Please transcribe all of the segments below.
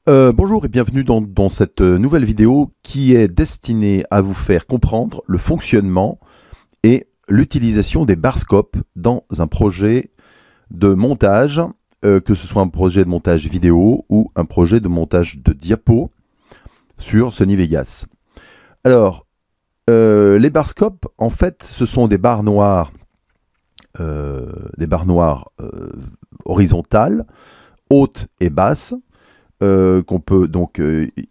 Bonjour et bienvenue dans cette nouvelle vidéo qui est destinée à vous faire comprendre le fonctionnement et l'utilisation des barscopes dans un projet de montage, que ce soit un projet de montage vidéo ou un projet de montage de diapo sur Sony Vegas. Alors, les barscopes, en fait, ce sont des barres noires, horizontales, hautes et basses, qu'on peut donc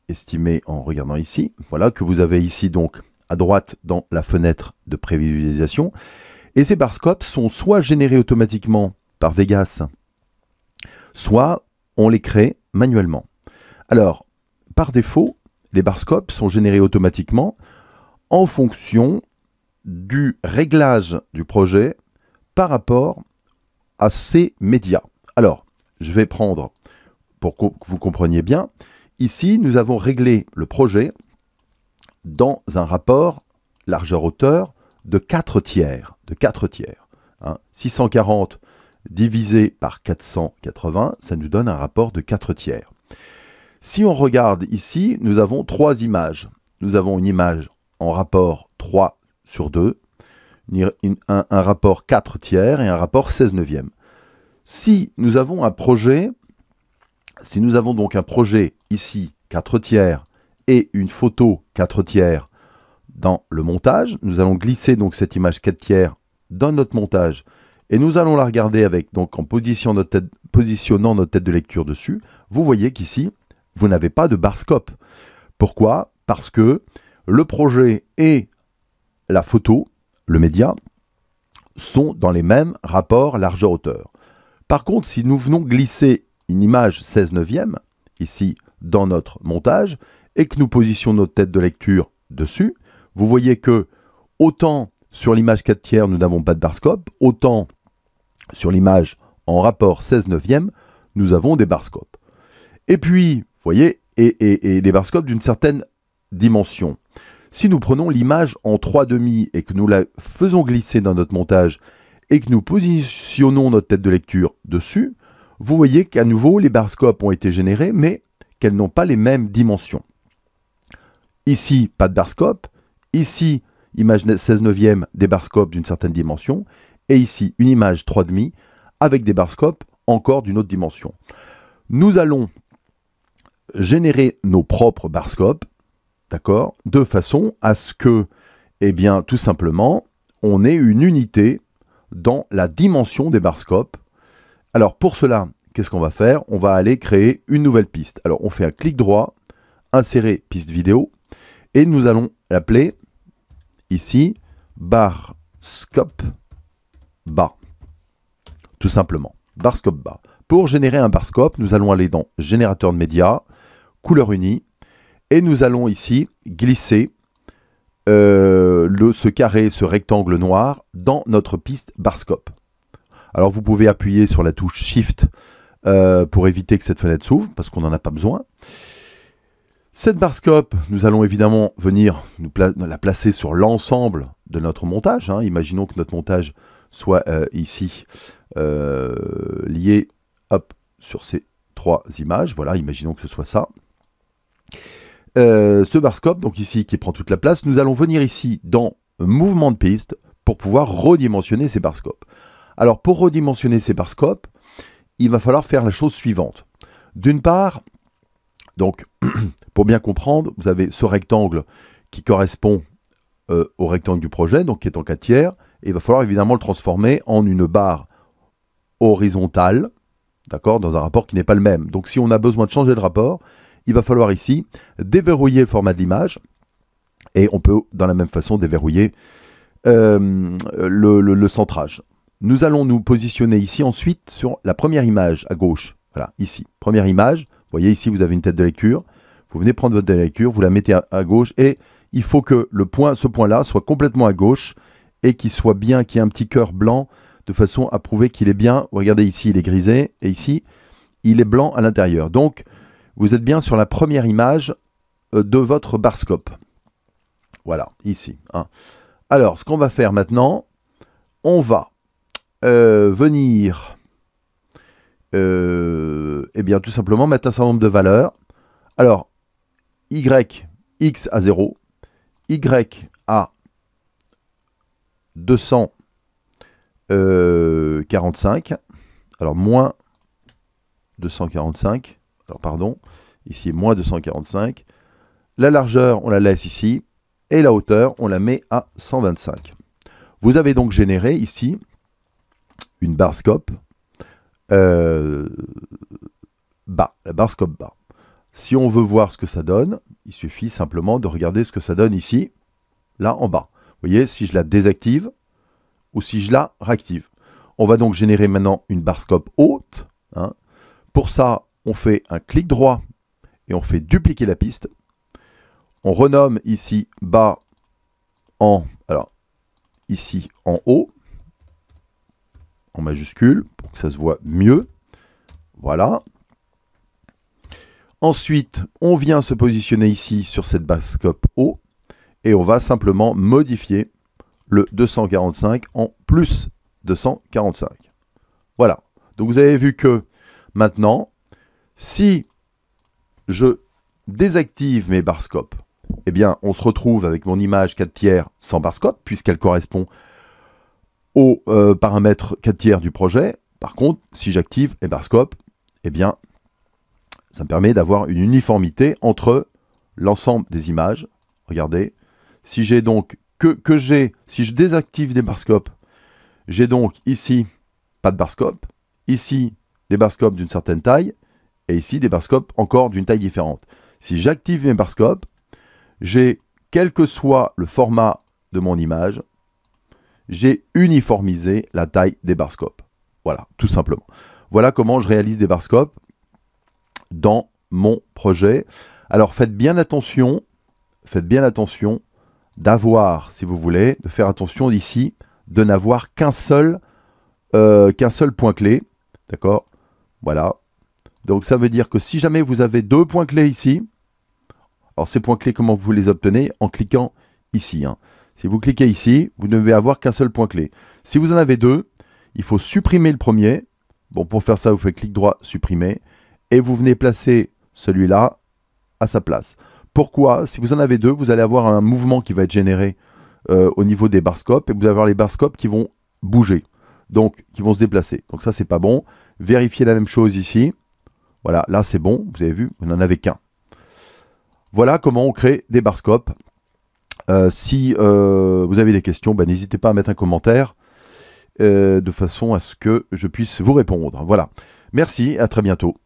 estimer en regardant ici. Voilà, que vous avez ici donc à droite dans la fenêtre de prévisualisation. Et ces barscopes sont soit générés automatiquement par Vegas, soit on les crée manuellement. Alors, par défaut, les barscopes sont générés automatiquement en fonction du réglage du projet par rapport à ces médias. Alors, je vais prendre, pour que vous compreniez bien, ici, nous avons réglé le projet dans un rapport largeur-hauteur de 4 tiers. Hein. 640 divisé par 480, ça nous donne un rapport de 4 tiers. Si on regarde ici, nous avons 3 images. Nous avons une image en rapport 3/2, un rapport 4 tiers et un rapport 16 neuvième. Si nous avons donc un projet ici 4 tiers et une photo 4 tiers dans le montage, nous allons glisser donc cette image 4 tiers dans notre montage et nous allons la regarder avec, donc en positionnant notre tête de lecture dessus. Vous voyez qu'ici, vous n'avez pas de barscope. Pourquoi? Parce que le projet et la photo, le média, sont dans les mêmes rapports largeur-hauteur. Par contre, si nous venons glisser une image 16 neuvième, ici dans notre montage, et que nous positionnons notre tête de lecture dessus, vous voyez que autant sur l'image 4 tiers, nous n'avons pas de barscope, autant sur l'image en rapport 16 neuvième, nous avons des barscopes. Et puis, vous voyez, et des barscopes d'une certaine dimension. Si nous prenons l'image en 3/2 et que nous la faisons glisser dans notre montage et que nous positionnons notre tête de lecture dessus, vous voyez qu'à nouveau, les barscopes ont été générés, mais qu'elles n'ont pas les mêmes dimensions. Ici, pas de barscope. Ici, image 16 neuvième, des barscopes d'une certaine dimension. Et ici, une image 3/2 avec des barscopes encore d'une autre dimension. Nous allons générer nos propres barscopes, d'accord, de façon à ce que, eh bien, tout simplement, on ait une unité dans la dimension des barscopes. Alors, pour cela, qu'est-ce qu'on va faire? On va aller créer une nouvelle piste. Alors, on fait un clic droit, insérer piste vidéo, et nous allons l'appeler ici barscope bas. Tout simplement, barscope bas. Pour générer un barscope, nous allons aller dans générateur de médias, couleur unie, et nous allons ici glisser ce carré, ce rectangle noir dans notre piste barscope. Alors vous pouvez appuyer sur la touche Shift pour éviter que cette fenêtre s'ouvre, parce qu'on n'en a pas besoin. Cette barscope, nous allons évidemment venir la placer sur l'ensemble de notre montage. Hein. Imaginons que notre montage soit ici lié sur ces 3 images. Voilà, imaginons que ce soit ça. Ce barscope, donc ici, qui prend toute la place, nous allons venir ici dans mouvement de piste pour pouvoir redimensionner ces barscopes. Alors, pour redimensionner ces barscopes, il va falloir faire la chose suivante. D'une part, donc, pour bien comprendre, vous avez ce rectangle qui correspond au rectangle du projet, donc qui est en 4 tiers, et il va falloir évidemment le transformer en une barre horizontale, d'accord, dans un rapport qui n'est pas le même. Donc, si on a besoin de changer de rapport, il va falloir ici déverrouiller le format de l'image, et on peut, dans la même façon, déverrouiller le centrage. Nous allons nous positionner ici ensuite sur la première image à gauche. Voilà, ici, première image. Vous voyez ici, vous avez une tête de lecture. Vous venez prendre votre tête de lecture, vous la mettez à gauche et il faut que ce point-là soit complètement à gauche et qu'il soit bien, qu'il y ait un petit cœur blanc de façon à prouver qu'il est bien. Regardez ici, il est grisé et ici, il est blanc à l'intérieur. Donc, vous êtes bien sur la première image de votre barscope. Voilà, ici. Hein. Alors, ce qu'on va faire maintenant, on va venir eh bien, tout simplement mettre un certain nombre de valeurs. Alors, x à 0, y à 245, alors moins 245, alors pardon, ici moins 245, la largeur on la laisse ici, et la hauteur on la met à 125. Vous avez donc généré ici une barre scope bas, la barre scope bas. Si on veut voir ce que ça donne, il suffit simplement de regarder ce que ça donne ici, là en bas. Vous voyez, si je la désactive ou si je la réactive. On va donc générer maintenant une barre scope haute. Hein. Pour ça, on fait un clic droit et on fait dupliquer la piste. On renomme ici bas en, alors ici en haut, en majuscule, pour que ça se voit mieux. Voilà. Ensuite, on vient se positionner ici sur cette barre scope haut et on va simplement modifier le 245 en plus 245. Voilà. Donc vous avez vu que maintenant, si je désactive mes barres scope, eh bien, on se retrouve avec mon image 4/3 sans barre scope, puisqu'elle correspond au paramètre 4/3 du projet. Par contre, si j'active les barres scope, eh bien, ça me permet d'avoir une uniformité entre l'ensemble des images. Regardez, si j'ai donc si je désactive des barres scope, j'ai donc ici pas de barre scope, ici des barres scope d'une certaine taille, et ici des barres scope encore d'une taille différente. Si j'active mes barres scope, j'ai, quel que soit le format de mon image, j'ai uniformisé la taille des barres scope. Voilà, tout simplement. Voilà comment je réalise des barres scope dans mon projet. Alors faites bien attention d'avoir, si vous voulez, de faire attention ici, de n'avoir qu'un seul point clé. D'accord? Voilà. Donc ça veut dire que si jamais vous avez deux points clés ici, alors ces points clés, comment vous les obtenez? En cliquant ici. Hein. Si vous cliquez ici, vous ne devez avoir qu'un seul point clé. Si vous en avez deux, il faut supprimer le premier. Bon, pour faire ça, vous faites clic droit, supprimer. Et vous venez placer celui-là à sa place. Pourquoi? Si vous en avez deux, vous allez avoir un mouvement qui va être généré au niveau des barres scope. Et vous allez avoir les barres scope qui vont bouger. Donc, qui vont se déplacer. Donc ça, c'est pas bon. Vérifiez la même chose ici. Voilà, là, c'est bon. Vous avez vu, vous n'en avez qu'un. Voilà comment on crée des barres scope. Si vous avez des questions, ben, n'hésitez pas à mettre un commentaire de façon à ce que je puisse vous répondre. Voilà. Merci, à très bientôt.